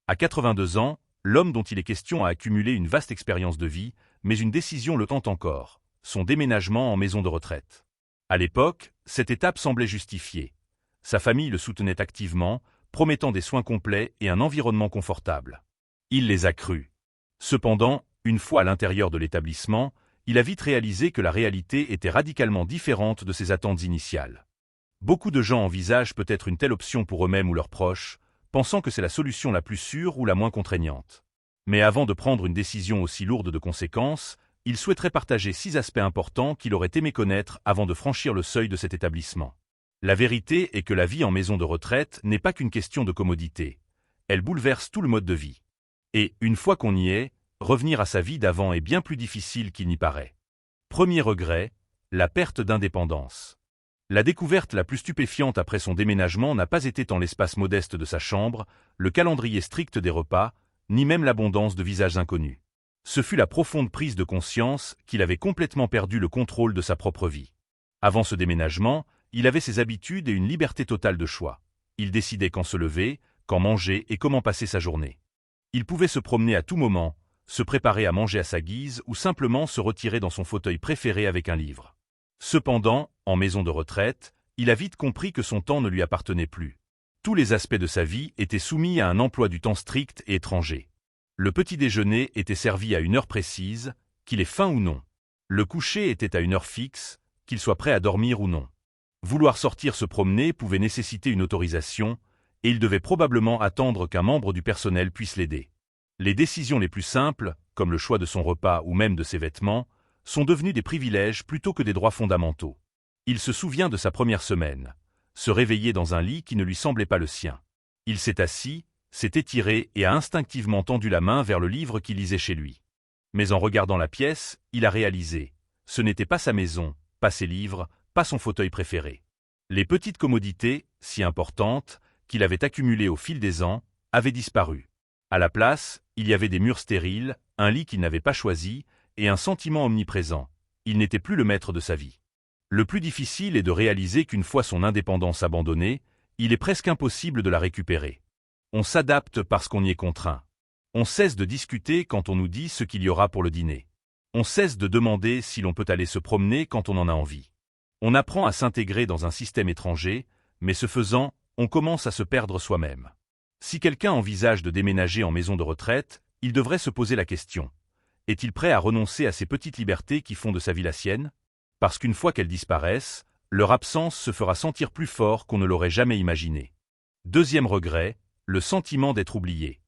À 82 ans, l'homme dont il est question a accumulé une vaste expérience de vie, mais une décision le tente encore, son déménagement en maison de retraite. À l'époque, cette étape semblait justifiée. Sa famille le soutenait activement, promettant des soins complets et un environnement confortable. Il les a crus. Cependant, une fois à l'intérieur de l'établissement, il a vite réalisé que la réalité était radicalement différente de ses attentes initiales. Beaucoup de gens envisagent peut-être une telle option pour eux-mêmes ou leurs proches, pensant que c'est la solution la plus sûre ou la moins contraignante. Mais avant de prendre une décision aussi lourde de conséquences, il souhaiterait partager 6 aspects importants qu'il aurait aimé connaître avant de franchir le seuil de cet établissement. La vérité est que la vie en maison de retraite n'est pas qu'une question de commodité. Elle bouleverse tout le mode de vie. Et, une fois qu'on y est, revenir à sa vie d'avant est bien plus difficile qu'il n'y paraît. Premier regret, la perte d'indépendance. La découverte la plus stupéfiante après son déménagement n'a pas été tant l'espace modeste de sa chambre, le calendrier strict des repas, ni même l'abondance de visages inconnus. Ce fut la profonde prise de conscience qu'il avait complètement perdu le contrôle de sa propre vie. Avant ce déménagement, il avait ses habitudes et une liberté totale de choix. Il décidait quand se lever, quand manger et comment passer sa journée. Il pouvait se promener à tout moment, se préparer à manger à sa guise ou simplement se retirer dans son fauteuil préféré avec un livre. Cependant, en maison de retraite, il a vite compris que son temps ne lui appartenait plus. Tous les aspects de sa vie étaient soumis à un emploi du temps strict et étranger. Le petit déjeuner était servi à une heure précise, qu'il ait faim ou non. Le coucher était à une heure fixe, qu'il soit prêt à dormir ou non. Vouloir sortir se promener pouvait nécessiter une autorisation, et il devait probablement attendre qu'un membre du personnel puisse l'aider. Les décisions les plus simples, comme le choix de son repas ou même de ses vêtements, sont devenues des privilèges plutôt que des droits fondamentaux. Il se souvient de sa première semaine, se réveiller dans un lit qui ne lui semblait pas le sien. Il s'est assis, s'est étiré et a instinctivement tendu la main vers le livre qu'il lisait chez lui. Mais en regardant la pièce, il a réalisé, ce n'était pas sa maison, pas ses livres, pas son fauteuil préféré. Les petites commodités, si importantes, qu'il avait accumulées au fil des ans, avaient disparu. À la place, il y avait des murs stériles, un lit qu'il n'avait pas choisi, et un sentiment omniprésent. Il n'était plus le maître de sa vie. Le plus difficile est de réaliser qu'une fois son indépendance abandonnée, il est presque impossible de la récupérer. On s'adapte parce qu'on y est contraint. On cesse de discuter quand on nous dit ce qu'il y aura pour le dîner. On cesse de demander si l'on peut aller se promener quand on en a envie. On apprend à s'intégrer dans un système étranger, mais ce faisant, on commence à se perdre soi-même. Si quelqu'un envisage de déménager en maison de retraite, il devrait se poser la question. Est-il prêt à renoncer à ces petites libertés qui font de sa vie la sienne? Parce qu'une fois qu'elles disparaissent, leur absence se fera sentir plus fort qu'on ne l'aurait jamais imaginé. Deuxième regret, le sentiment d'être oublié.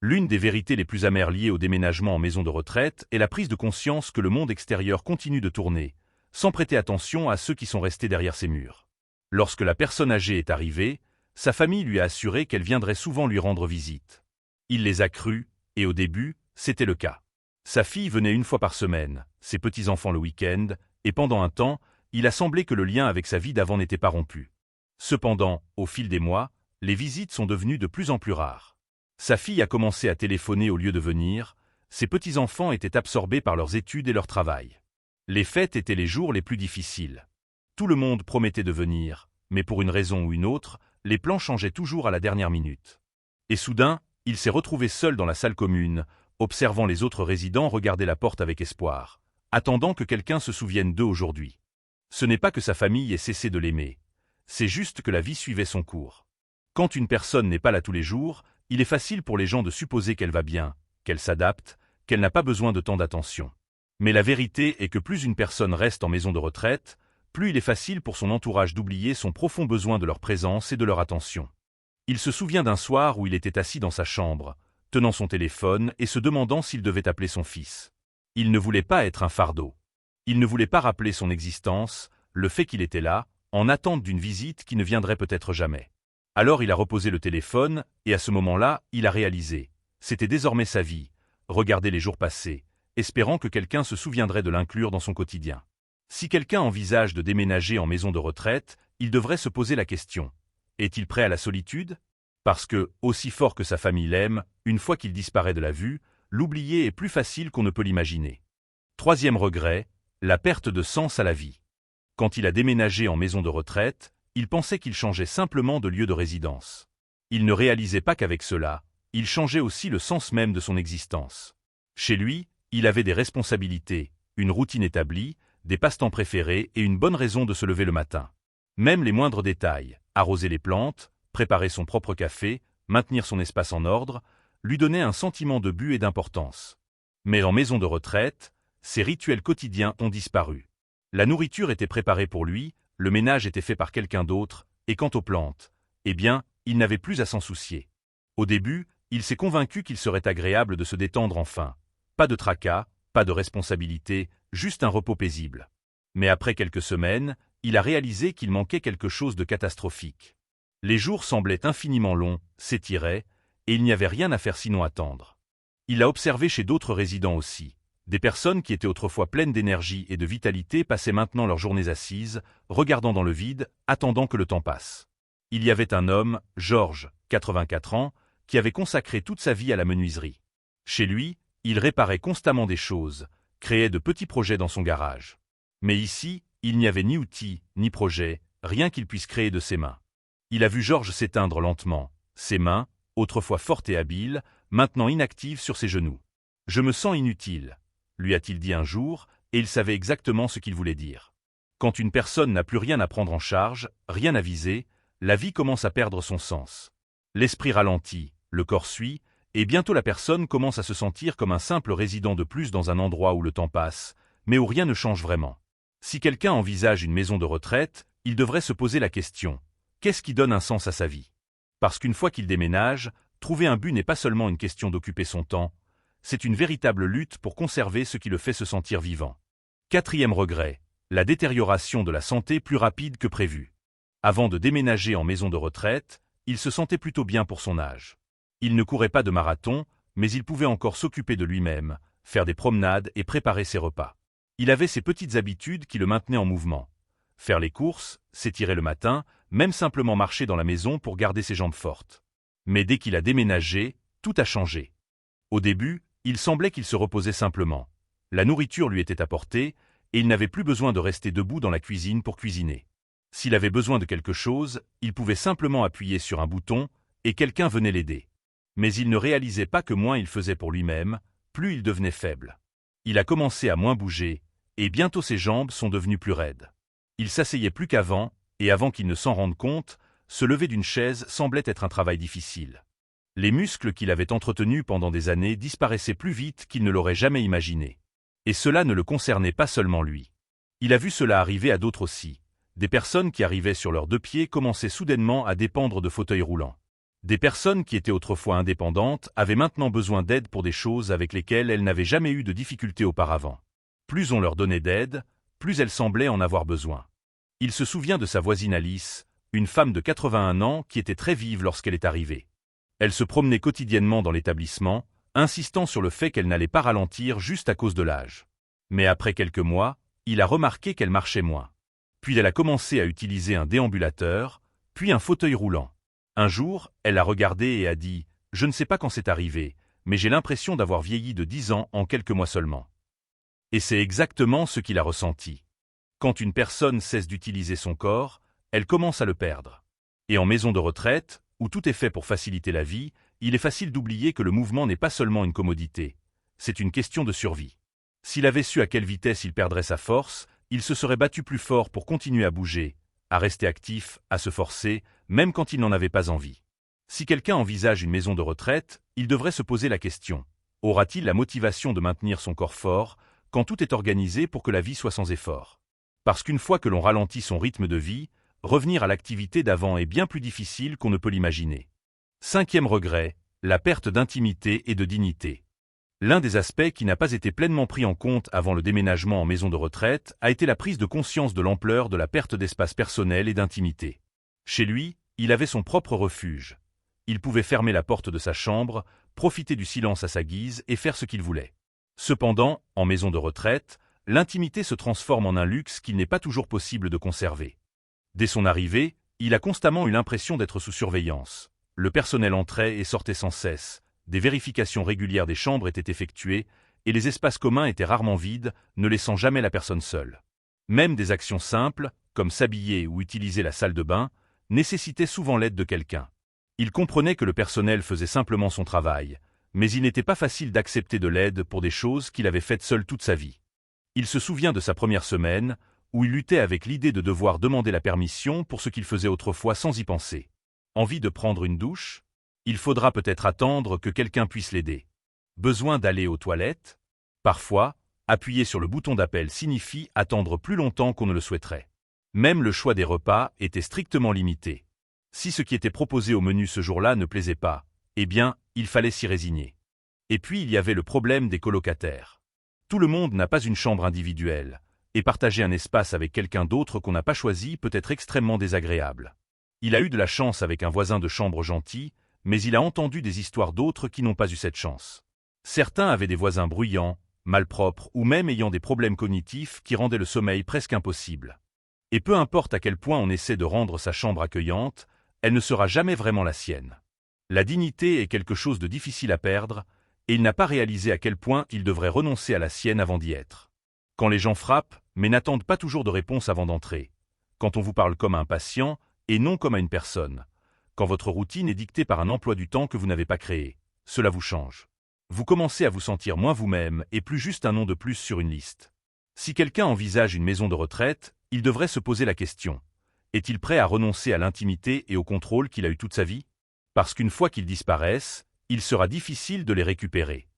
L'une des vérités les plus amères liées au déménagement en maison de retraite est la prise de conscience que le monde extérieur continue de tourner, sans prêter attention à ceux qui sont restés derrière ces murs. Lorsque la personne âgée est arrivée, sa famille lui a assuré qu'elle viendrait souvent lui rendre visite. Il les a crus, et au début, c'était le cas. Sa fille venait une fois par semaine, ses petits-enfants le week-end, et pendant un temps, il a semblé que le lien avec sa vie d'avant n'était pas rompu. Cependant, au fil des mois, les visites sont devenues de plus en plus rares. Sa fille a commencé à téléphoner au lieu de venir, ses petits-enfants étaient absorbés par leurs études et leur travail. Les fêtes étaient les jours les plus difficiles. Tout le monde promettait de venir, mais pour une raison ou une autre, les plans changeaient toujours à la dernière minute. Et soudain, il s'est retrouvé seul dans la salle commune, observant les autres résidents regarder la porte avec espoir, attendant que quelqu'un se souvienne d'eux aujourd'hui. Ce n'est pas que sa famille ait cessé de l'aimer, c'est juste que la vie suivait son cours. Quand une personne n'est pas là tous les jours, il est facile pour les gens de supposer qu'elle va bien, qu'elle s'adapte, qu'elle n'a pas besoin de tant d'attention. Mais la vérité est que plus une personne reste en maison de retraite, plus il est facile pour son entourage d'oublier son profond besoin de leur présence et de leur attention. Il se souvient d'un soir où il était assis dans sa chambre, tenant son téléphone et se demandant s'il devait appeler son fils. Il ne voulait pas être un fardeau. Il ne voulait pas rappeler son existence, le fait qu'il était là, en attente d'une visite qui ne viendrait peut-être jamais. Alors il a reposé le téléphone, et à ce moment-là, il a réalisé. C'était désormais sa vie, regarder les jours passés, espérant que quelqu'un se souviendrait de l'inclure dans son quotidien. Si quelqu'un envisage de déménager en maison de retraite, il devrait se poser la question. Est-il prêt à la solitude? Parce que, aussi fort que sa famille l'aime, une fois qu'il disparaît de la vue, l'oublier est plus facile qu'on ne peut l'imaginer. Troisième regret, la perte de sens à la vie. Quand il a déménagé en maison de retraite, il pensait qu'il changeait simplement de lieu de résidence. Il ne réalisait pas qu'avec cela, il changeait aussi le sens même de son existence. Chez lui, il avait des responsabilités, une routine établie, des passe-temps préférés et une bonne raison de se lever le matin. Même les moindres détails, arroser les plantes, préparer son propre café, maintenir son espace en ordre, lui donnaient un sentiment de but et d'importance. Mais en maison de retraite, ces rituels quotidiens ont disparu. La nourriture était préparée pour lui, le ménage était fait par quelqu'un d'autre, et quant aux plantes, eh bien, il n'avait plus à s'en soucier. Au début, il s'est convaincu qu'il serait agréable de se détendre enfin. Pas de tracas, pas de responsabilité, juste un repos paisible. Mais après quelques semaines, il a réalisé qu'il manquait quelque chose de catastrophique. Les jours semblaient infiniment longs, s'étiraient, et il n'y avait rien à faire sinon attendre. Il l'a observé chez d'autres résidents aussi. Des personnes qui étaient autrefois pleines d'énergie et de vitalité passaient maintenant leurs journées assises, regardant dans le vide, attendant que le temps passe. Il y avait un homme, Georges, 84 ans, qui avait consacré toute sa vie à la menuiserie. Chez lui, il réparait constamment des choses, créait de petits projets dans son garage. Mais ici, il n'y avait ni outils, ni projets, rien qu'il puisse créer de ses mains. Il a vu Georges s'éteindre lentement, ses mains, autrefois fortes et habiles, maintenant inactives sur ses genoux. « Je me sens inutile », lui a-t-il dit un jour, et il savait exactement ce qu'il voulait dire. Quand une personne n'a plus rien à prendre en charge, rien à viser, la vie commence à perdre son sens. L'esprit ralentit, le corps suit, et bientôt la personne commence à se sentir comme un simple résident de plus dans un endroit où le temps passe, mais où rien ne change vraiment. Si quelqu'un envisage une maison de retraite, il devrait se poser la question: qu'est-ce qui donne un sens à sa vie? Parce qu'une fois qu'il déménage, trouver un but n'est pas seulement une question d'occuper son temps, c'est une véritable lutte pour conserver ce qui le fait se sentir vivant. Quatrième regret, la détérioration de la santé plus rapide que prévu. Avant de déménager en maison de retraite, il se sentait plutôt bien pour son âge. Il ne courait pas de marathon, mais il pouvait encore s'occuper de lui-même, faire des promenades et préparer ses repas. Il avait ses petites habitudes qui le maintenaient en mouvement. Faire les courses, s'étirer le matin, même simplement marcher dans la maison pour garder ses jambes fortes. Mais dès qu'il a déménagé, tout a changé. Au début, il semblait qu'il se reposait simplement. La nourriture lui était apportée, et il n'avait plus besoin de rester debout dans la cuisine pour cuisiner. S'il avait besoin de quelque chose, il pouvait simplement appuyer sur un bouton, et quelqu'un venait l'aider. Mais il ne réalisait pas que moins il faisait pour lui-même, plus il devenait faible. Il a commencé à moins bouger, et bientôt ses jambes sont devenues plus raides. Il s'asseyait plus qu'avant, et avant qu'il ne s'en rende compte, se lever d'une chaise semblait être un travail difficile. Les muscles qu'il avait entretenus pendant des années disparaissaient plus vite qu'il ne l'aurait jamais imaginé. Et cela ne le concernait pas seulement lui. Il a vu cela arriver à d'autres aussi. Des personnes qui arrivaient sur leurs deux pieds commençaient soudainement à dépendre de fauteuils roulants. Des personnes qui étaient autrefois indépendantes avaient maintenant besoin d'aide pour des choses avec lesquelles elles n'avaient jamais eu de difficultés auparavant. Plus on leur donnait d'aide, plus elles semblaient en avoir besoin. Il se souvient de sa voisine Alice, une femme de 81 ans qui était très vive lorsqu'elle est arrivée. Elle se promenait quotidiennement dans l'établissement, insistant sur le fait qu'elle n'allait pas ralentir juste à cause de l'âge. Mais après quelques mois, il a remarqué qu'elle marchait moins. Puis elle a commencé à utiliser un déambulateur, puis un fauteuil roulant. Un jour, elle l'a regardé et a dit « Je ne sais pas quand c'est arrivé, mais j'ai l'impression d'avoir vieilli de 10 ans en quelques mois seulement. » Et c'est exactement ce qu'il a ressenti. Quand une personne cesse d'utiliser son corps, elle commence à le perdre. Et en maison de retraite, où tout est fait pour faciliter la vie, il est facile d'oublier que le mouvement n'est pas seulement une commodité, c'est une question de survie. S'il avait su à quelle vitesse il perdrait sa force, il se serait battu plus fort pour continuer à bouger, à rester actif, à se forcer, même quand il n'en avait pas envie. Si quelqu'un envisage une maison de retraite, il devrait se poser la question: aura-t-il la motivation de maintenir son corps fort quand tout est organisé pour que la vie soit sans effort? Parce qu'une fois que l'on ralentit son rythme de vie, revenir à l'activité d'avant est bien plus difficile qu'on ne peut l'imaginer. Cinquième regret, la perte d'intimité et de dignité. L'un des aspects qui n'a pas été pleinement pris en compte avant le déménagement en maison de retraite a été la prise de conscience de l'ampleur de la perte d'espace personnel et d'intimité. Chez lui, il avait son propre refuge. Il pouvait fermer la porte de sa chambre, profiter du silence à sa guise et faire ce qu'il voulait. Cependant, en maison de retraite, l'intimité se transforme en un luxe qu'il n'est pas toujours possible de conserver. Dès son arrivée, il a constamment eu l'impression d'être sous surveillance. Le personnel entrait et sortait sans cesse, des vérifications régulières des chambres étaient effectuées, et les espaces communs étaient rarement vides, ne laissant jamais la personne seule. Même des actions simples, comme s'habiller ou utiliser la salle de bain, nécessitaient souvent l'aide de quelqu'un. Il comprenait que le personnel faisait simplement son travail, mais il n'était pas facile d'accepter de l'aide pour des choses qu'il avait faites seul toute sa vie. Il se souvient de sa première semaine, où il luttait avec l'idée de devoir demander la permission pour ce qu'il faisait autrefois sans y penser. Envie de prendre une douche? Il faudra peut-être attendre que quelqu'un puisse l'aider. Besoin d'aller aux toilettes? Parfois, appuyer sur le bouton d'appel signifie attendre plus longtemps qu'on ne le souhaiterait. Même le choix des repas était strictement limité. Si ce qui était proposé au menu ce jour-là ne plaisait pas, eh bien, il fallait s'y résigner. Et puis il y avait le problème des colocataires. Tout le monde n'a pas une chambre individuelle, et partager un espace avec quelqu'un d'autre qu'on n'a pas choisi peut être extrêmement désagréable. Il a eu de la chance avec un voisin de chambre gentil, mais il a entendu des histoires d'autres qui n'ont pas eu cette chance. Certains avaient des voisins bruyants, malpropres ou même ayant des problèmes cognitifs qui rendaient le sommeil presque impossible. Et peu importe à quel point on essaie de rendre sa chambre accueillante, elle ne sera jamais vraiment la sienne. La dignité est quelque chose de difficile à perdre, et il n'a pas réalisé à quel point il devrait renoncer à la sienne avant d'y être. Quand les gens frappent, mais n'attendent pas toujours de réponse avant d'entrer. Quand on vous parle comme à un patient, et non comme à une personne. Quand votre routine est dictée par un emploi du temps que vous n'avez pas créé, cela vous change. Vous commencez à vous sentir moins vous-même et plus juste un nom de plus sur une liste. Si quelqu'un envisage une maison de retraite, il devrait se poser la question. Est-il prêt à renoncer à l'intimité et au contrôle qu'il a eu toute sa vie? Parce qu'une fois qu'ils disparaissent, il sera difficile de les récupérer.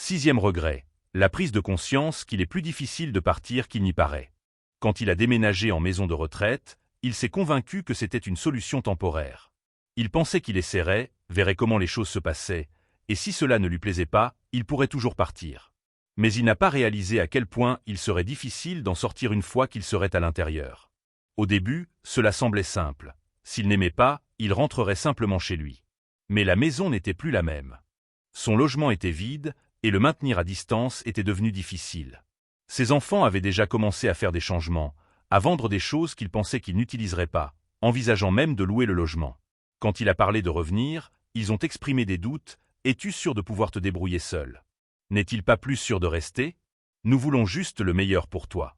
6e regret, la prise de conscience qu'il est plus difficile de partir qu'il n'y paraît. Quand il a déménagé en maison de retraite, il s'est convaincu que c'était une solution temporaire. Il pensait qu'il essaierait, verrait comment les choses se passaient, et si cela ne lui plaisait pas, il pourrait toujours partir. Mais il n'a pas réalisé à quel point il serait difficile d'en sortir une fois qu'il serait à l'intérieur. Au début, cela semblait simple. S'il n'aimait pas, il rentrerait simplement chez lui. Mais la maison n'était plus la même. Son logement était vide, et le maintenir à distance était devenu difficile. Ses enfants avaient déjà commencé à faire des changements, à vendre des choses qu'il pensait qu'il n'utiliserait pas, envisageant même de louer le logement. Quand il a parlé de revenir, ils ont exprimé des doutes. Es-tu sûr de pouvoir te débrouiller seul? N'est-il pas plus sûr de rester? Nous voulons juste le meilleur pour toi.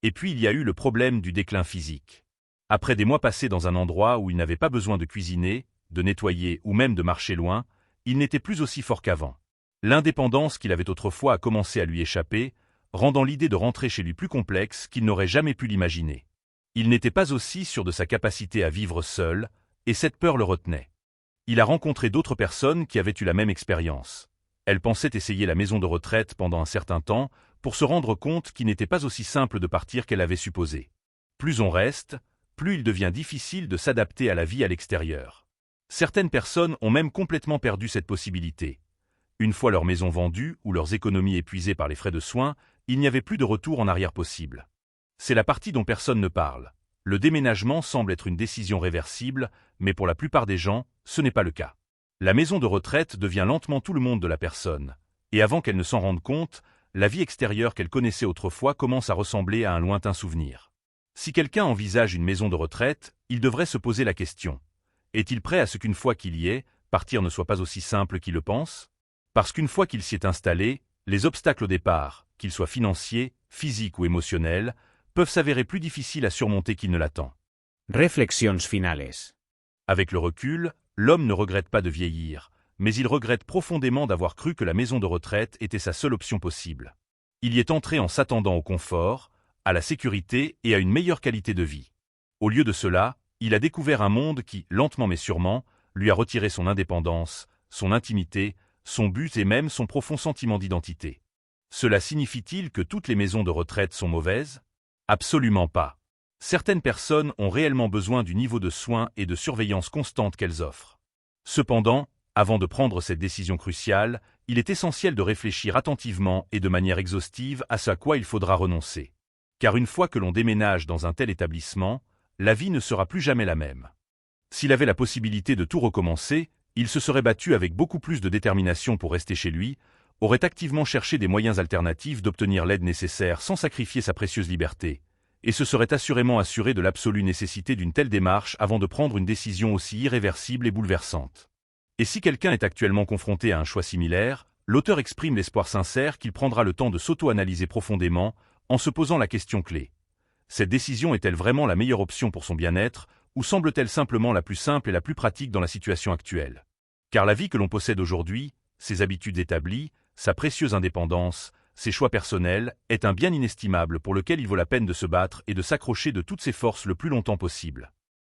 Et puis il y a eu le problème du déclin physique. Après des mois passés dans un endroit où il n'avait pas besoin de cuisiner, de nettoyer ou même de marcher loin, il n'était plus aussi fort qu'avant. L'indépendance qu'il avait autrefois a commencé à lui échapper, rendant l'idée de rentrer chez lui plus complexe qu'il n'aurait jamais pu l'imaginer. Il n'était pas aussi sûr de sa capacité à vivre seul, et cette peur le retenait. Il a rencontré d'autres personnes qui avaient eu la même expérience. Elles pensaient essayer la maison de retraite pendant un certain temps pour se rendre compte qu'il n'était pas aussi simple de partir qu'elle avait supposé. Plus on reste, plus il devient difficile de s'adapter à la vie à l'extérieur. Certaines personnes ont même complètement perdu cette possibilité. Une fois leur maison vendue ou leurs économies épuisées par les frais de soins, il n'y avait plus de retour en arrière possible. C'est la partie dont personne ne parle. Le déménagement semble être une décision réversible, mais pour la plupart des gens, ce n'est pas le cas. La maison de retraite devient lentement tout le monde de la personne, et avant qu'elle ne s'en rende compte, la vie extérieure qu'elle connaissait autrefois commence à ressembler à un lointain souvenir. Si quelqu'un envisage une maison de retraite, il devrait se poser la question. Est-il prêt à ce qu'une fois qu'il y est, partir ne soit pas aussi simple qu'il le pense? Parce qu'une fois qu'il s'y est installé, les obstacles au départ, qu'ils soient financiers, physiques ou émotionnels, peuvent s'avérer plus difficiles à surmonter qu'il ne l'attend. Reflexions finales. Avec le recul, l'homme ne regrette pas de vieillir, mais il regrette profondément d'avoir cru que la maison de retraite était sa seule option possible. Il y est entré en s'attendant au confort, à la sécurité et à une meilleure qualité de vie. Au lieu de cela, il a découvert un monde qui, lentement mais sûrement, lui a retiré son indépendance, son intimité, son but et même son profond sentiment d'identité. Cela signifie-t-il que toutes les maisons de retraite sont mauvaises? Absolument pas. Certaines personnes ont réellement besoin du niveau de soins et de surveillance constante qu'elles offrent. Cependant, avant de prendre cette décision cruciale, il est essentiel de réfléchir attentivement et de manière exhaustive à ce à quoi il faudra renoncer. Car une fois que l'on déménage dans un tel établissement, la vie ne sera plus jamais la même. S'il avait la possibilité de tout recommencer, il se serait battu avec beaucoup plus de détermination pour rester chez lui, aurait activement cherché des moyens alternatifs d'obtenir l'aide nécessaire sans sacrifier sa précieuse liberté, et se serait assurément assuré de l'absolue nécessité d'une telle démarche avant de prendre une décision aussi irréversible et bouleversante. Et si quelqu'un est actuellement confronté à un choix similaire, l'auteur exprime l'espoir sincère qu'il prendra le temps de s'auto-analyser profondément en se posant la question clé. Cette décision est-elle vraiment la meilleure option pour son bien-être, ou semble-t-elle simplement la plus simple et la plus pratique dans la situation actuelle? Car la vie que l'on possède aujourd'hui, ses habitudes établies, sa précieuse indépendance, ses choix personnels, est un bien inestimable pour lequel il vaut la peine de se battre et de s'accrocher de toutes ses forces le plus longtemps possible.